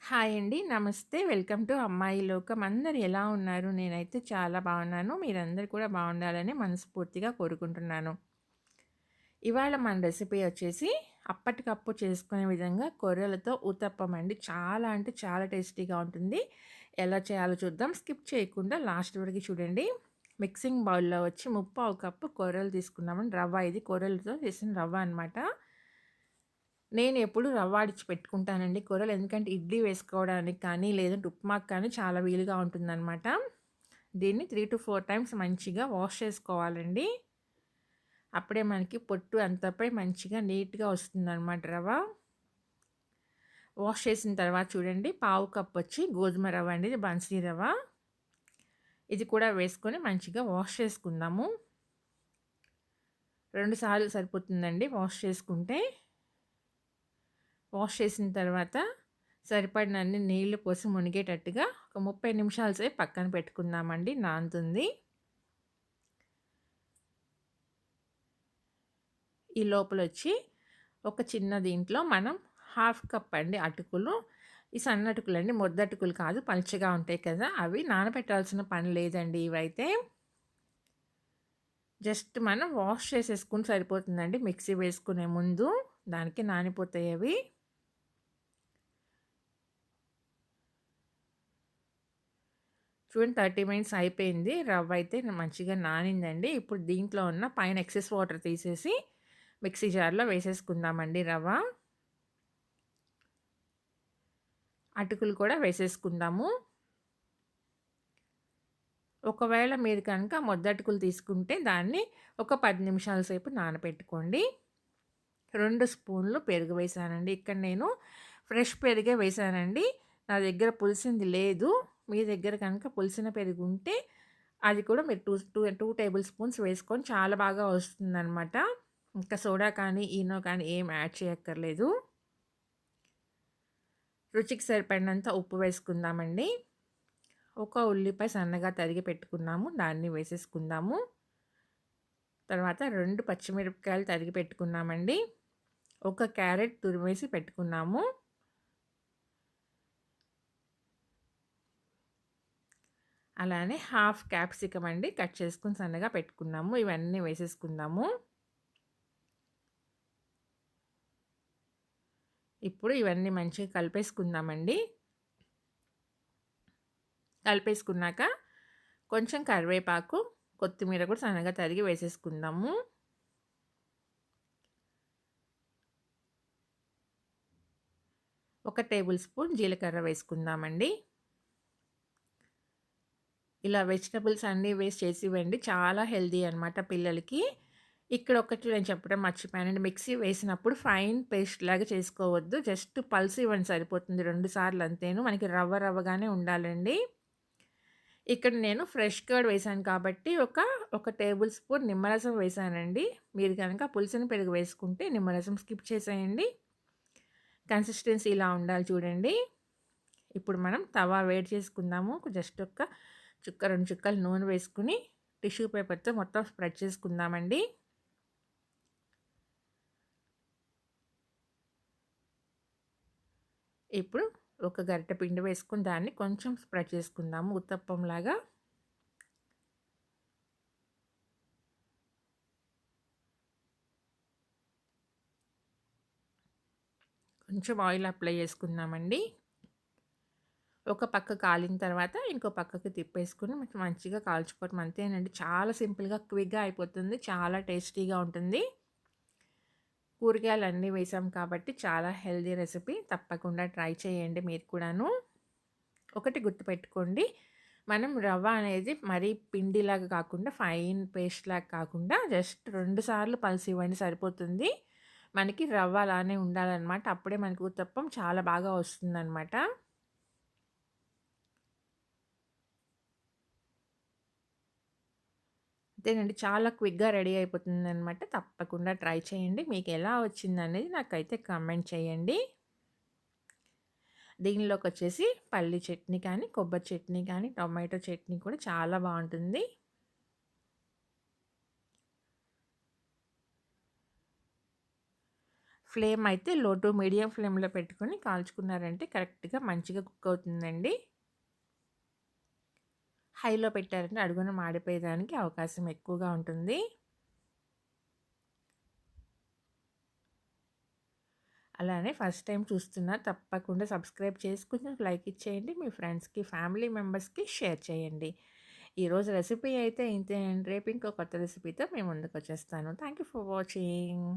Hi అండి. నమస్తే. Welcome to అమ్మాయి లోకం. అందరూ ఎలా ఉన్నారు? నేనైతే చాలా బాగున్నాను. మీరందరూ కూడా బాగుండాలని మనస్ఫూర్తిగా కోరుకుంటున్నాను. ఇవాళ మన రెసిపీ వచ్చేసి అప్పటికప్పుడు చేసుకునే విధంగా కొర్రలతో ఊతప్పం అండి. చాలా అంటే చాలా టేస్టీగా ఉంటుంది. ఎలా చేయాలో చూద్దాం. స్కిప్ చేయకుండా లాస్ట్ వరకు చూడండి. మిక్సింగ్ బౌల్‌లో వచ్చి ముప్పావు కప్పు కొర్రలు తీసుకున్నామండి. రవ్వ ఇది కొర్రలతో చేసిన రవ్వ అనమాట. నేనెప్పుడు రవ్వ ఆడిచ్చి పెట్టుకుంటానండి కూరలు. ఎందుకంటే ఇడ్లీ వేసుకోవడానికి కానీ, లేదంటే ఉప్మాకి కానీ చాలా వీలుగా ఉంటుందనమాట. దీన్ని 3-4 టైమ్స్ మంచిగా వాష్ చేసుకోవాలండి. అప్పుడే మనకి పొట్టు అంతా పోయి మంచిగా నీట్‌గా వస్తుందనమాట రవ్వ. వాష్ చేసిన తర్వాత చూడండి పావు కప్ వచ్చి గోధుమ రవ్వ అండి. ఇది బన్సీ రవ్వ. ఇది కూడా వేసుకొని మంచిగా వాష్ చేసుకుందాము. 2 సార్లు సరిపోతుందండి వాష్ చేసుకుంటే. వాష్ చేసిన తర్వాత సరిపడినన్ని నీళ్లు పోసి మునిగేటట్టుగా ఒక 30 నిమిషాల సేపు పక్కన పెట్టుకుందామండి. నానుతుంది. ఈ లోపలొచ్చి ఒక చిన్న దీంట్లో మనం హాఫ్ కప్ అండి అటుకులు. ఈ సన్న అటుకులండి, మొద్దటుకులు కాదు, పలుచగా ఉంటాయి కదా! అవి నానబెట్టాల్సిన పని లేదండి ఇవైతే. జస్ట్ మనం వాష్ చేసేసుకుంటే సరిపోతుందండి మిక్సీ వేసుకునే ముందు. దానికి నానిపోతాయి అవి. చూడండి 30 మినిట్స్ అయిపోయింది. రవ్వ అయితే మంచిగా నానిందండి. ఇప్పుడు దీంట్లో ఉన్న పైన ఎక్సెస్ వాటర్ తీసేసి మిక్సీ జార్‌లో వేసేసుకుందామండి రవ్వ. అటుకులు కూడా వేసేసుకుందాము. ఒకవేళ మీరు కనుక మొద్దటుకులు తీసుకుంటే దాన్ని ఒక 10 నిమిషాల సేపు నానబెట్టుకోండి. 2 స్పూన్లు పెరుగు వేశానండి. ఇక్కడ నేను ఫ్రెష్ పెరుగే వేశానండి. నా దగ్గర పులిసింది లేదు. మీ దగ్గర కనుక పులిసిన పెరుగు ఉంటే అది కూడా మీరు 2 టేబుల్ స్పూన్స్ వేసుకొని చాలా బాగా వస్తుందనమాట. ఇంకా సోడా కానీ, ఈనో కానీ ఏం యాడ్ చేయక్కర్లేదు. రుచికి సరిపడినంత ఉప్పు వేసుకుందామండి. ఒక ఉల్లిపాయ సన్నగా తరిగి పెట్టుకున్నాము. దాన్ని వేసేసుకుందాము. తర్వాత 2 పచ్చిమిరపకాయలు తరిగి పెట్టుకున్నామండి. ఒక క్యారెట్ తురిమేసి పెట్టుకున్నాము. అలానే హాఫ్ క్యాప్సికమ్ అండి కట్ చేసుకొని సన్నగా పెట్టుకున్నాము. ఇవన్నీ వేసేసుకుందాము. ఇప్పుడు ఇవన్నీ మంచిగా కలిపేసుకుందామండి. కలిపేసుకున్నాక కొంచెం కరివేపాకు, కొత్తిమీర కూడా సన్నగా తరిగి వేసేసుకుందాము. ఒక టేబుల్ స్పూన్ జీలకర్ర వేసుకుందామండి. ఇలా వెజిటబుల్స్ అన్నీ వేసి చేసివ్వండి. చాలా హెల్తీ అనమాట పిల్లలకి. ఇక్కడ ఒకటి నేను చెప్పడం మర్చిపోయానండి. మిక్సీ వేసినప్పుడు ఫైన్ పేస్ట్ లాగా చేసుకోవద్దు. జస్ట్ పల్స్ ఇవ్వండి సరిపోతుంది. 2 సార్లు అంతేను. మనకి రవ్వ రవ్వగానే ఉండాలండి. ఇక్కడ నేను ఫ్రెష్ కర్డ్ వేశాను కాబట్టి ఒక టేబుల్ స్పూన్ నిమ్మరసం వేశానండి. మీరు గనక పులిసిన పెరుగు వేసుకుంటే నిమ్మరసం స్కిప్ చేసేయండి. కన్సిస్టెన్సీ ఇలా ఉండాలి చూడండి. ఇప్పుడు మనం తవా వేడి చేసుకుందాము. జస్ట్ ఒక చుక్క 2 చుక్కలు నూనె వేసుకొని టిష్యూ పేపర్‌తో మొత్తం స్ప్రెడ్ చేసుకుందామండి. ఇప్పుడు ఒక గరిటె పిండి వేసుకొని దాన్ని కొంచెం స్ప్రెడ్ చేసుకుందాము ఉత్తప్పంలాగా. కొంచెం ఆయిల్ అప్లై చేసుకుందామండి. ఒక పక్క కాలిన తర్వాత ఇంకో పక్కకి తిప్పేసుకొని మంచిగా కాల్చుకోవటం అంతేనండి. చాలా సింపుల్‌గా క్విక్‌గా అయిపోతుంది. చాలా టేస్టీగా ఉంటుంది. కూరగాయలన్నీ వేసాం కాబట్టి చాలా హెల్తీ రెసిపీ. తప్పకుండా ట్రై చేయండి మీరు కూడాను. ఒకటి గుర్తుపెట్టుకోండి. మనం రవ్వ అనేది మరీ పిండిలాగా కాకుండా ఫైన్ పేస్ట్‌లాగా కాకుండా జస్ట్ 2 సార్లు పల్సివ్వండి సరిపోతుంది. మనకి రవ్వ అలానే ఉండాలనమాట. అప్పుడే మనకు ఉత్తప్పం చాలా బాగా వస్తుందనమాట. అంతేనండి. చాలా క్విక్‌గా రెడీ అయిపోతుందనమాట. తప్పకుండా ట్రై చేయండి. మీకెలా వచ్చిందనేది నాకైతే కామెంట్ చేయండి. దీనిలోకొచ్చేసి పల్లి చట్నీ కానీ, కొబ్బరి చట్నీ కానీ, టొమాటో చట్నీ కూడా చాలా బావుంటుంది. ఫ్లేమ్ అయితే లో టు మీడియం ఫ్లేమ్‌లో పెట్టుకొని కాల్చుకున్నారంటే కరెక్ట్‌గా మంచిగా కుక్ అవుతుందండి. హైలో పెట్టారంటే అడుగున మాడిపోయేదానికి అవకాశం ఎక్కువగా ఉంటుంది. అలానే ఫస్ట్ టైం చూస్తున్నా తప్పకుండా సబ్స్క్రైబ్ చేసుకొని లైక్ ఇచ్చేయండి. మీ ఫ్రెండ్స్‌కి, ఫ్యామిలీ మెంబర్స్‌కి షేర్ చేయండి. ఈరోజు రెసిపీ అయితే ఇంతే అండి. రేపు ఇంకో కొత్త రెసిపీతో మీ ముందుకొచ్చేస్తాను. Thank you for watching.